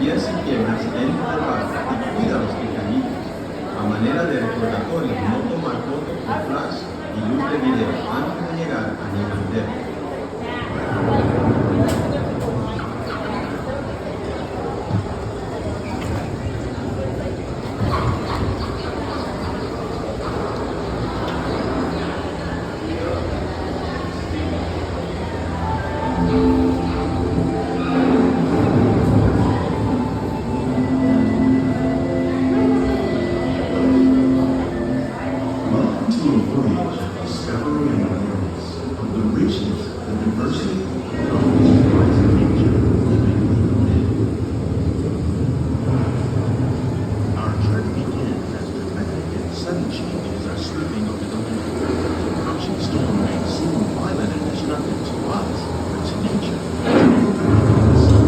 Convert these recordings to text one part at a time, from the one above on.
guías y quiemas dentro del barco y cuida a los picanitos. A manera de recordatorio, no tomar fotos con flash y luz de video antes de llegar a nivel interno. Welcome to a voyage of discovery and awareness of the richness and diversity that always lies in nature living within. Our journey begins as dramatic and sudden changes are sweeping over the land. The approaching storm may seem violent and destructive to us, but to nature, it's a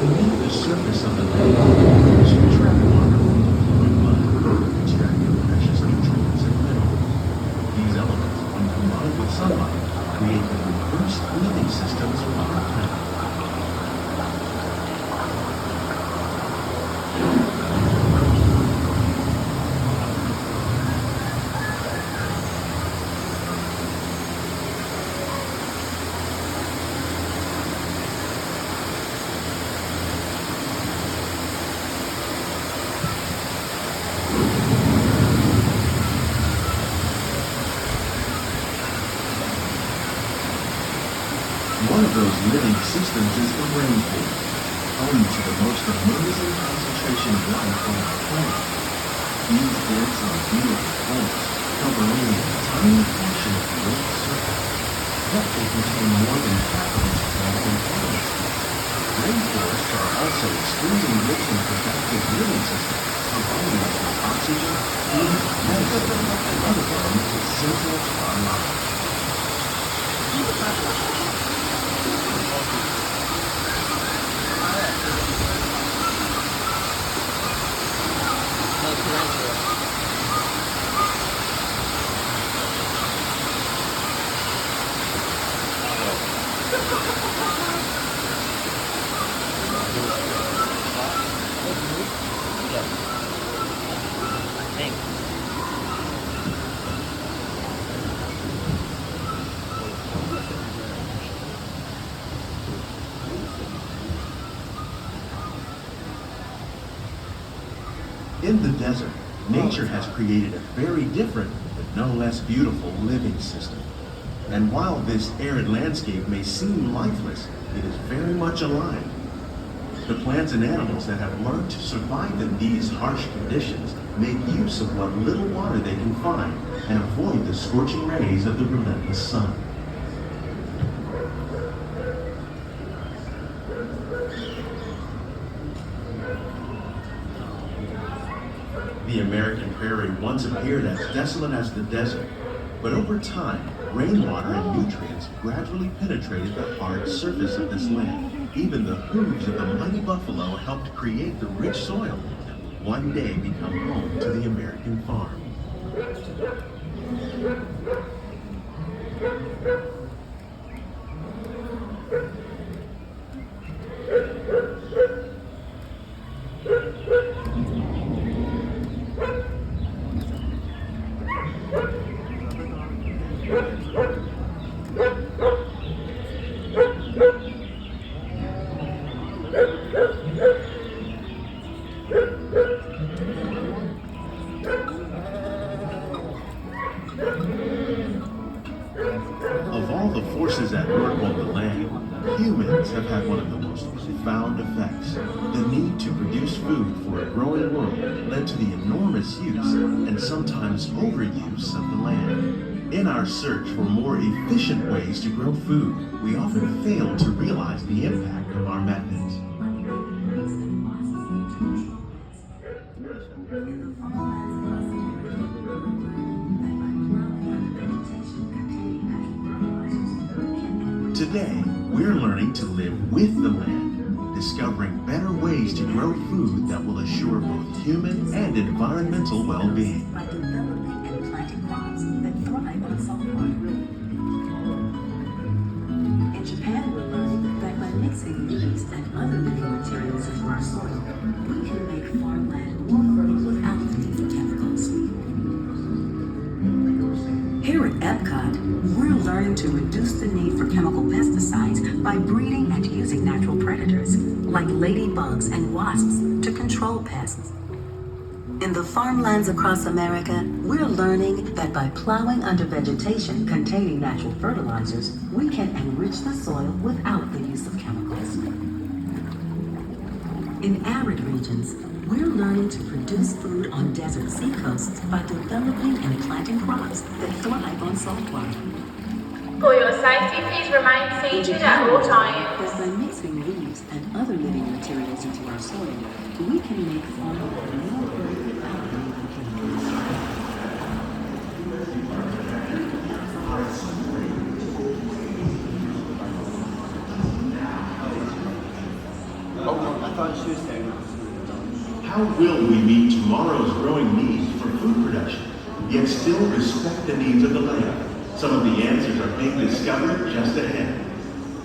Beneath the surface of the land, there's a track water flowing mud, extracting precious nutrients and minerals. These elements, when combined with sunlight, create the diverse living systems of our planet. One of those living systems is the rainforest, home to the most amazing concentration of life on our planet. These dense and beautiful forests cover only a tiny portion of the Earth's surface, yet they contain more than half of its plant and animal species. Rainforests are also extremely rich in productive living systems, providing us with oxygen, food, medicine, and other elements essential to our lives. In the desert, nature has created a very different, but no less beautiful living system. And while this arid landscape may seem lifeless, it is very much alive. The plants and animals that have learned to survive in these harsh conditions make use of what little water they can find and avoid the scorching rays of the relentless sun. The American prairie once appeared as desolate as the desert, but over time, rainwater and nutrients gradually penetrated the hard surface of this land. Even the hooves of the mighty buffalo helped create the rich soil that will one day become home to the American farm. Of all the forces at work on the land, humans have had one of the most profound effects, the need need to produce food for a growing world led to the enormous use and sometimes overuse of the land. In our search for more efficient ways to grow food, we often fail to realize the impact of our methods. Today, we're learning to live with the land, discovering better ways to grow food that will assure both human and environmental well-being. By developing and planting crops that thrive on saltwater. In Japan, we're learning that by mixing leaves and other living materials into our soil, we can make farmland more fertile without the need for chemicals. Here at Epcot, we're learning to reduce the need for chemical pesticides by breeding and using natural predators, like ladybugs and wasps, to control pests. In the farmlands across America, we're learning that by plowing under vegetation containing natural fertilizers, we can enrich the soil without the use of chemicals. In arid regions, we're learning to produce food on desert seacoasts by developing and planting crops that thrive on saltwater. For your safety, please remain seated at all times. That by mixing leaves and other living materials into our soil, we can make farmland more fertile without the need for chemicals. How will we meet tomorrow's growing needs for food production, yet still respect the needs of the land? Some of the answers are being discovered just ahead.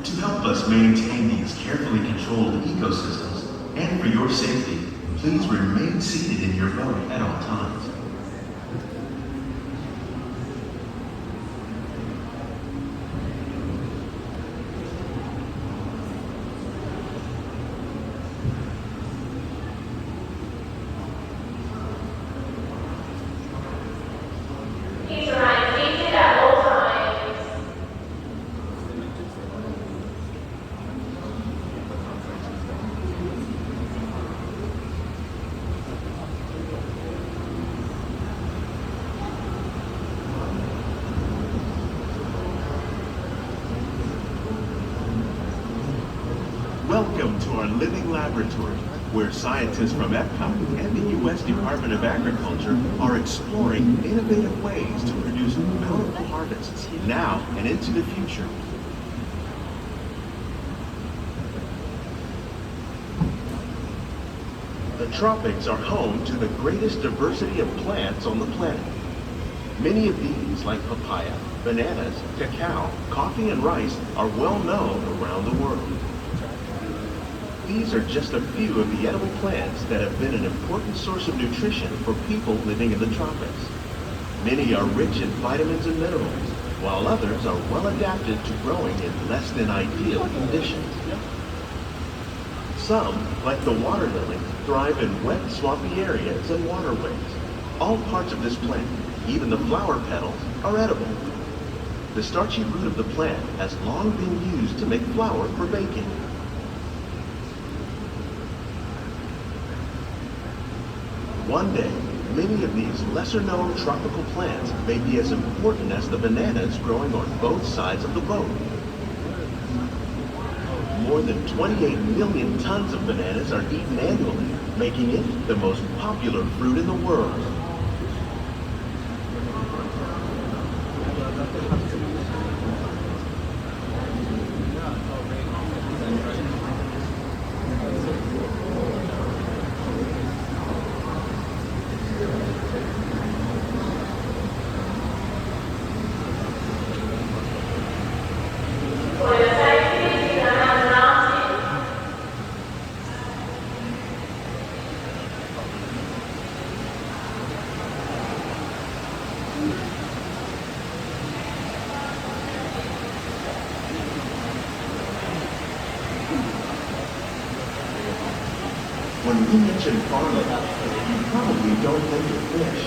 To help us maintain these carefully controlled ecosystems, and for your safety, please remain seated in your boat at all times. Please remain seated at all times. Welcome to our living laboratory, where scientists from Epcot and the U.S. Department of Agriculture are exploring innovative ways to produce bountiful harvests now and into the future. The tropics are home to the greatest diversity of plants on the planet. Many of these, like papaya, bananas, cacao, coffee, and rice, are well known around the world. These are just a few of the edible plants that have been an important source of nutrition for people living in the tropics. Many are rich in vitamins and minerals, while others are well adapted to growing in less than ideal conditions. Some, like the water lily, thrive in wet, swampy areas and waterways. All parts of this plant, even the flower petals, are edible. The starchy root of the plant has long been used to make flour for baking. One day, many of these lesser-known tropical plants may be as important as the bananas growing on both sides of the boat. More than 28 million tons of bananas are eaten annually, making it the most popular fruit in the world. For your safety, please remain mounted. When we mention farming, you probably don't think of fish,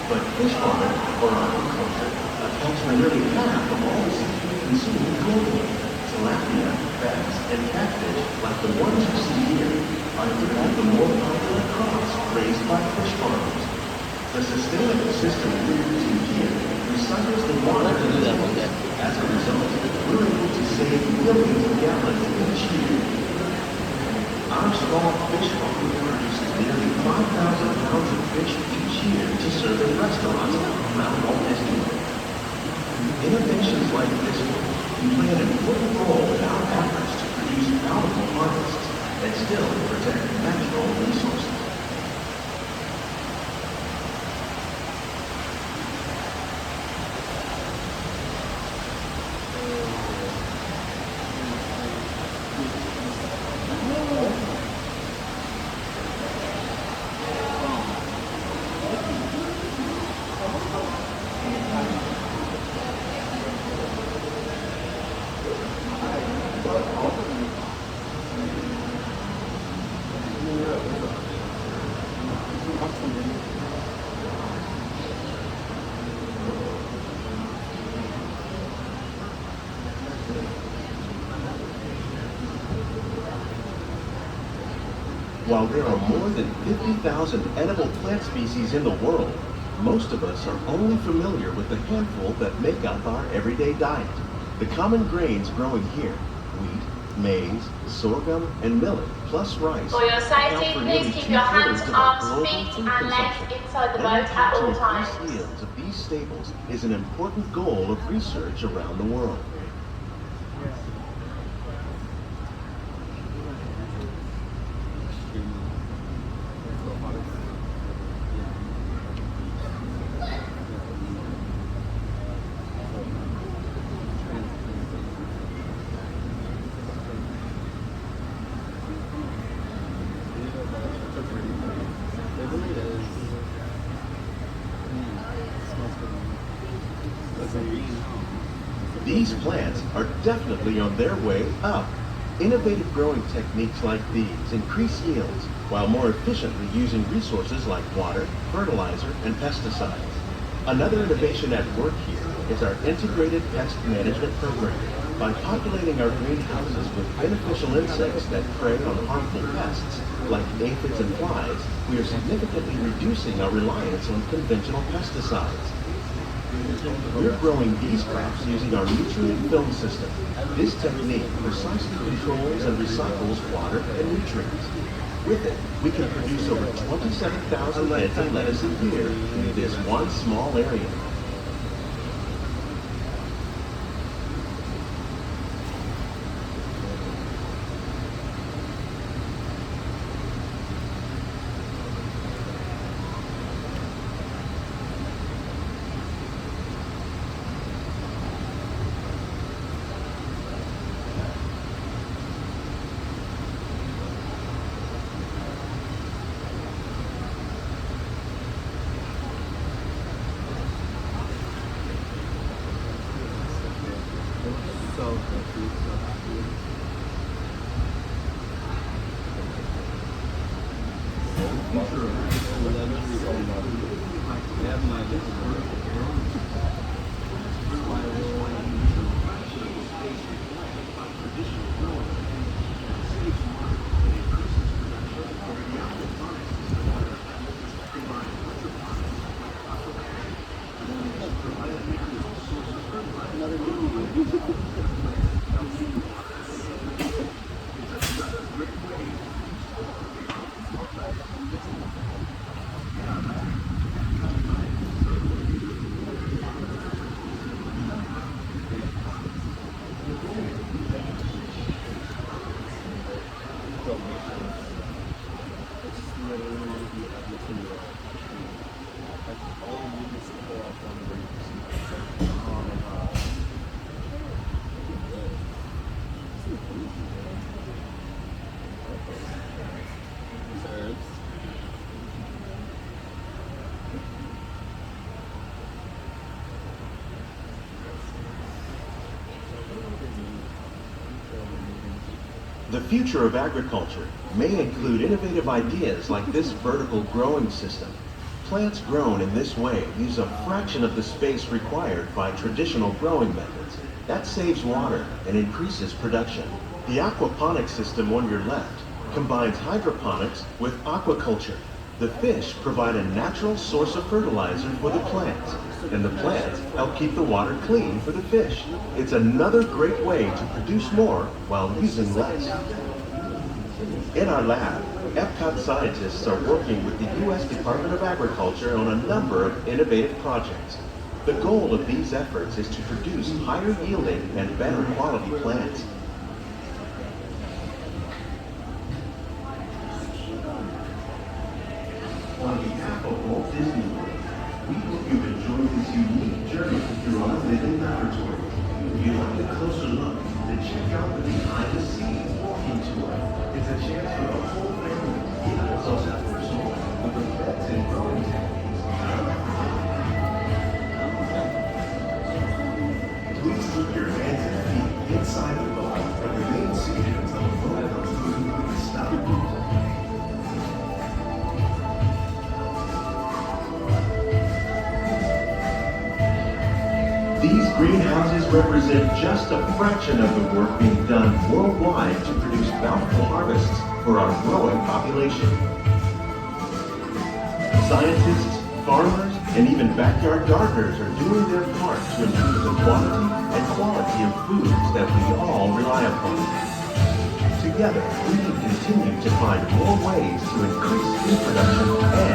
but fish farming, or aquaculture, accounts for nearly half of all the seafood consumed globally. Tilapia, bass, and catfish, like the ones you see here, are developed the more popular crops raised by fish farms. The sustainable system we're using here recycles the water in the tanks. As a result, we're able to save millions of gallons each year. Our small fish farm produces nearly 5,000 pounds of fish each year to serve in restaurants around Walt Disney World. Innovations like this one play an important role in our efforts to produce bountiful harvests and still protect natural resources. While there are more than 50,000 edible plant species in the world, most of us are only familiar with the handful that make up our everyday diet. The common grains growing here, wheat, maize, sorghum, and millet, plus rice, For your safety, account for please nearly keep your hands, 2/3 of our arms, global feet, food and legs consumption. inside the boat at all Increase times. yields of these staples is an important goal of research around the world. These plants are definitely on their way up. Innovative growing techniques like these increase yields while more efficiently using resources like water, fertilizer, and pesticides. Another innovation at work here is our integrated pest management program. By populating our greenhouses with beneficial insects that prey on harmful pests, like aphids and flies, we are significantly reducing our reliance on conventional pesticides. We're growing these crops using our nutrient film system. This technique precisely controls and recycles water and nutrients. With it, we can produce over 27,000 lettuce a year in this one small area. The future of agriculture may include innovative ideas like this vertical growing system. Plants grown in this way use a fraction of the space required by traditional growing methods. That saves water and increases production. The aquaponics system on your left combines hydroponics with aquaculture. The fish provide a natural source of fertilizer for the plants, and the plants help keep the water clean for the fish. It's another great way to produce more while using less. In our lab, Epcot scientists are working with the U.S. Department of Agriculture on a number of innovative projects. The goal of these efforts is to produce higher yielding and better quality plants. On behalf of Walt Disney World, we hope you've enjoyed this unique journey through our living laboratory. If you'd like a closer look, then check out the behind the scenes walking tour. It's a chance for the whole family to get a close-up personal with the pets and growing techniques. Please keep your hands and feet inside the boat and remain seated until the boat comes to a complete stop. These greenhouses represent just a fraction of the work being done worldwide to produce bountiful harvests for our growing population. Scientists, farmers, and even backyard gardeners are doing their part to improve the quantity and quality of foods that we all rely upon. Together, we can continue to find more ways to increase food production and